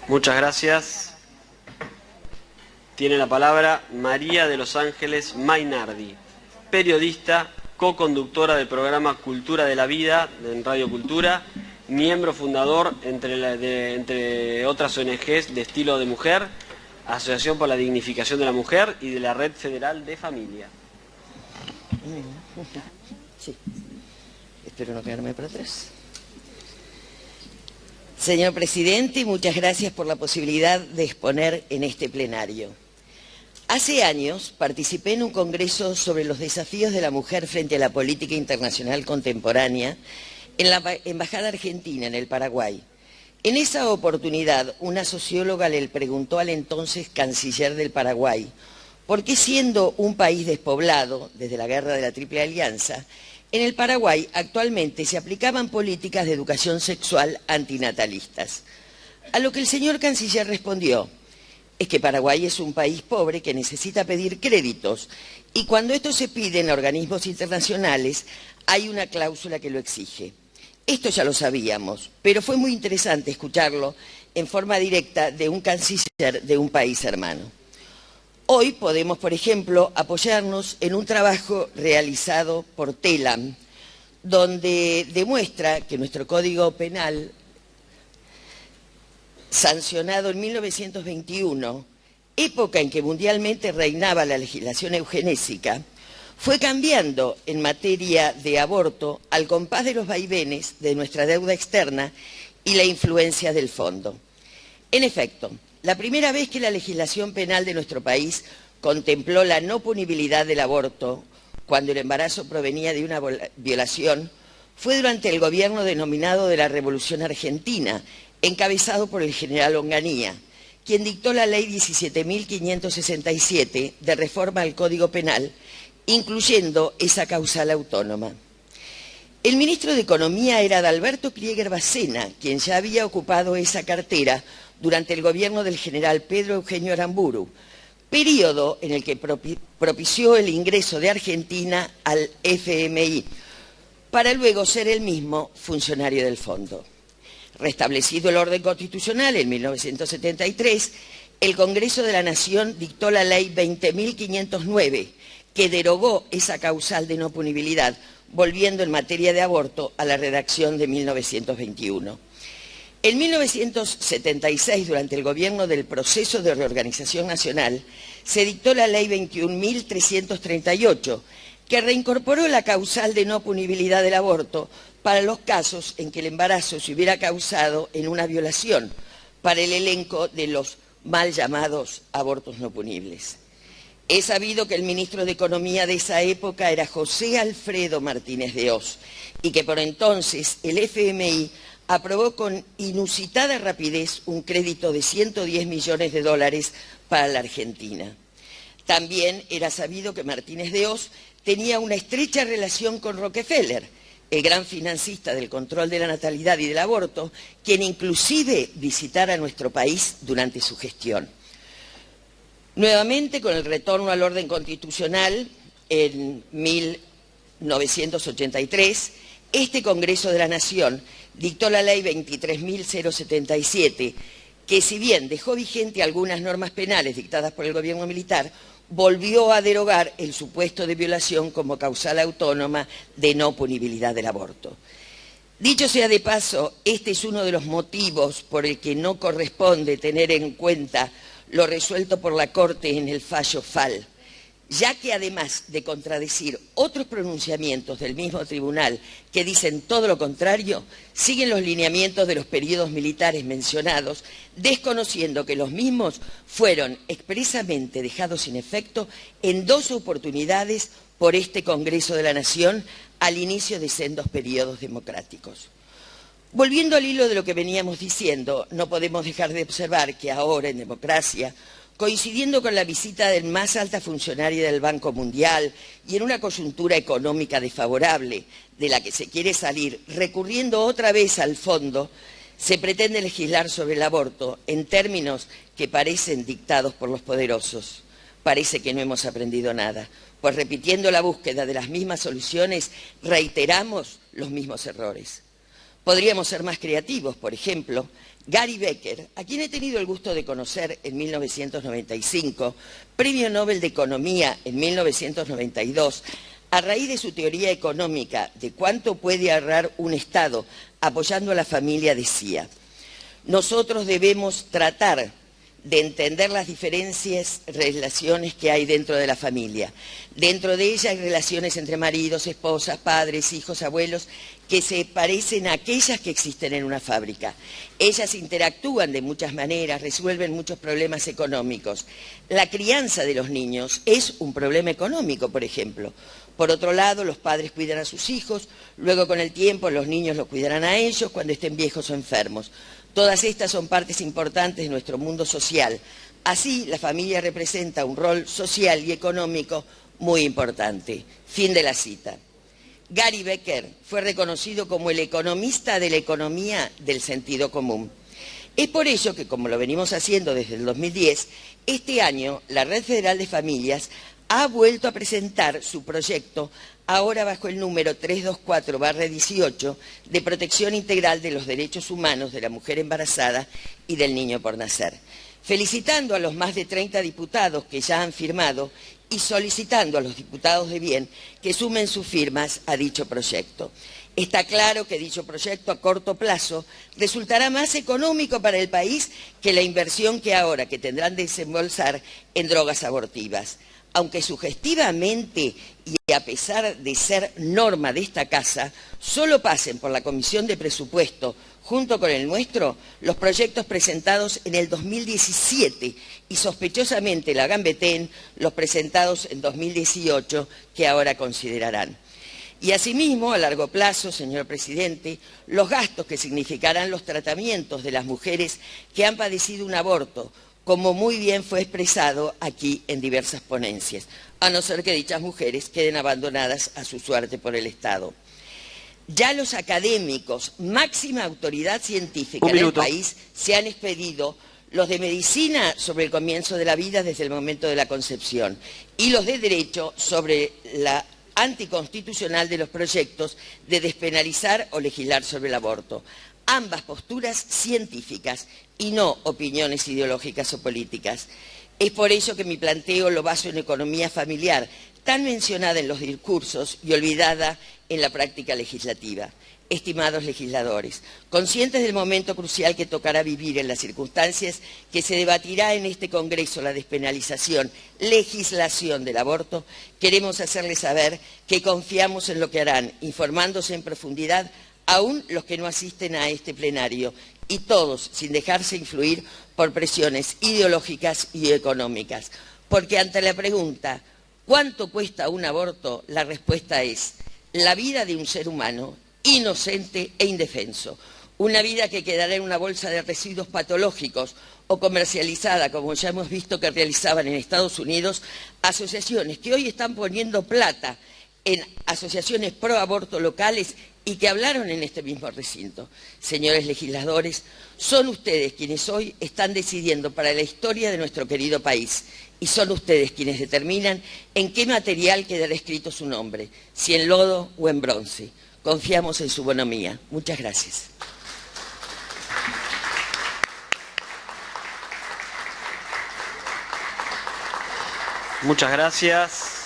Muchas gracias. Tiene la palabra María de los Ángeles Mainardi, periodista, co-conductora del programa Cultura de la Vida en Radio Cultura, miembro fundador entre otras ONGs de Estilo de Mujer, Asociación por la Dignificación de la Mujer y de la Red Federal de Familia. Sí. Espero no quedarme para atrás. Señor presidente, muchas gracias por la posibilidad de exponer en este plenario. Hace años participé en un congreso sobre los desafíos de la mujer frente a la política internacional contemporánea en la Embajada Argentina, en el Paraguay. En esa oportunidad, una socióloga le preguntó al entonces canciller del Paraguay por qué, siendo un país despoblado desde la guerra de la Triple Alianza, en el Paraguay actualmente se aplicaban políticas de educación sexual antinatalistas. A lo que el señor canciller respondió: es que Paraguay es un país pobre que necesita pedir créditos y cuando estos se piden a organismos internacionales hay una cláusula que lo exige. Esto ya lo sabíamos, pero fue muy interesante escucharlo en forma directa de un canciller de un país hermano. Hoy podemos, por ejemplo, apoyarnos en un trabajo realizado por TELAM, donde demuestra que nuestro Código Penal, sancionado en 1921, época en que mundialmente reinaba la legislación eugenésica, fue cambiando en materia de aborto al compás de los vaivenes de nuestra deuda externa y la influencia del fondo. En efecto, la primera vez que la legislación penal de nuestro país contempló la no punibilidad del aborto cuando el embarazo provenía de una violación fue durante el gobierno denominado de la Revolución Argentina, encabezado por el general Onganía, quien dictó la ley 17.567 de reforma al Código Penal, incluyendo esa causal autónoma. El ministro de Economía era Adalberto Krieger Bacena, quien ya había ocupado esa cartera durante el gobierno del general Pedro Eugenio Aramburu, periodo en el que propició el ingreso de Argentina al FMI, para luego ser él mismo funcionario del fondo. Restablecido el orden constitucional en 1973, el Congreso de la Nación dictó la ley 20.509, que derogó esa causal de no punibilidad, volviendo en materia de aborto a la redacción de 1921. En 1976, durante el gobierno del proceso de reorganización nacional, se dictó la ley 21.338, que reincorporó la causal de no punibilidad del aborto para los casos en que el embarazo se hubiera causado en una violación, para el elenco de los mal llamados abortos no punibles. He sabido que el ministro de Economía de esa época era José Alfredo Martínez de Oz y que por entonces el FMI aprobó con inusitada rapidez un crédito de 110 millones de dólares para la Argentina. También era sabido que Martínez de Oz tenía una estrecha relación con Rockefeller, el gran financista del control de la natalidad y del aborto, quien inclusive visitara nuestro país durante su gestión. Nuevamente, con el retorno al orden constitucional en 1983, este Congreso de la Nación dictó la ley 23.077, que si bien dejó vigente algunas normas penales dictadas por el gobierno militar, volvió a derogar el supuesto de violación como causal autónoma de no punibilidad del aborto. Dicho sea de paso, este es uno de los motivos por el que no corresponde tener en cuenta lo resuelto por la Corte en el fallo FAL, ya que además de contradecir otros pronunciamientos del mismo tribunal que dicen todo lo contrario, siguen los lineamientos de los periodos militares mencionados, desconociendo que los mismos fueron expresamente dejados sin efecto en 2 oportunidades por este Congreso de la Nación al inicio de sendos periodos democráticos. Volviendo al hilo de lo que veníamos diciendo, no podemos dejar de observar que ahora, en democracia, coincidiendo con la visita del más alta funcionaria del Banco Mundial y en una coyuntura económica desfavorable de la que se quiere salir, recurriendo otra vez al fondo, se pretende legislar sobre el aborto en términos que parecen dictados por los poderosos. Parece que no hemos aprendido nada, pues repitiendo la búsqueda de las mismas soluciones, reiteramos los mismos errores. Podríamos ser más creativos, por ejemplo, Gary Becker, a quien he tenido el gusto de conocer en 1995, Premio Nobel de Economía en 1992, a raíz de su teoría económica de cuánto puede ahorrar un Estado apoyando a la familia, decía: nosotros debemos tratar de entender las diferentes relaciones que hay dentro de la familia. Dentro de ella hay relaciones entre maridos, esposas, padres, hijos, abuelos, que se parecen a aquellas que existen en una fábrica. Ellas interactúan de muchas maneras, resuelven muchos problemas económicos. La crianza de los niños es un problema económico, por ejemplo. Por otro lado, los padres cuidan a sus hijos, luego con el tiempo los niños los cuidarán a ellos cuando estén viejos o enfermos. Todas estas son partes importantes de nuestro mundo social. Así, la familia representa un rol social y económico muy importante. Fin de la cita. Gary Becker fue reconocido como el economista de la economía del sentido común. Es por ello que, como lo venimos haciendo desde el 2010, este año la Red Federal de Familias ha vuelto a presentar su proyecto, ahora bajo el número 324/18, de protección integral de los derechos humanos de la mujer embarazada y del niño por nacer, felicitando a los más de 30 diputados que ya han firmado y solicitando a los diputados de bien que sumen sus firmas a dicho proyecto. Está claro que dicho proyecto a corto plazo resultará más económico para el país que la inversión que ahora que tendrán de desembolsar en drogas abortivas. Aunque sugestivamente y a pesar de ser norma de esta Casa, solo pasen por la Comisión de Presupuesto junto con el nuestro los proyectos presentados en el 2017 y sospechosamente la gambeten los presentados en 2018 que ahora considerarán. Y asimismo, a largo plazo, señor presidente, los gastos que significarán los tratamientos de las mujeres que han padecido un aborto, como muy bien fue expresado aquí en diversas ponencias, a no ser que dichas mujeres queden abandonadas a su suerte por el Estado. Ya los académicos, máxima autoridad científica en el país, se han expedido, los de medicina sobre el comienzo de la vida desde el momento de la concepción y los de derecho sobre la anticonstitucional de los proyectos de despenalizar o legislar sobre el aborto. Ambas posturas científicas y no opiniones ideológicas o políticas. Es por ello que mi planteo lo baso en economía familiar, tan mencionada en los discursos y olvidada en la práctica legislativa. Estimados legisladores, conscientes del momento crucial que tocará vivir en las circunstancias que se debatirá en este Congreso la despenalización, legislación del aborto, queremos hacerles saber que confiamos en lo que harán, informándose en profundidad aún los que no asisten a este plenario, y todos sin dejarse influir por presiones ideológicas y económicas. Porque ante la pregunta ¿cuánto cuesta un aborto?, la respuesta es la vida de un ser humano inocente e indefenso. Una vida que quedará en una bolsa de residuos patológicos o comercializada, como ya hemos visto que realizaban en Estados Unidos asociaciones que hoy están poniendo plata en asociaciones pro aborto locales y que hablaron en este mismo recinto. Señores legisladores, son ustedes quienes hoy están decidiendo para la historia de nuestro querido país y son ustedes quienes determinan en qué material quedará escrito su nombre, si en lodo o en bronce. Confiamos en su bonomía. Muchas gracias. Muchas gracias.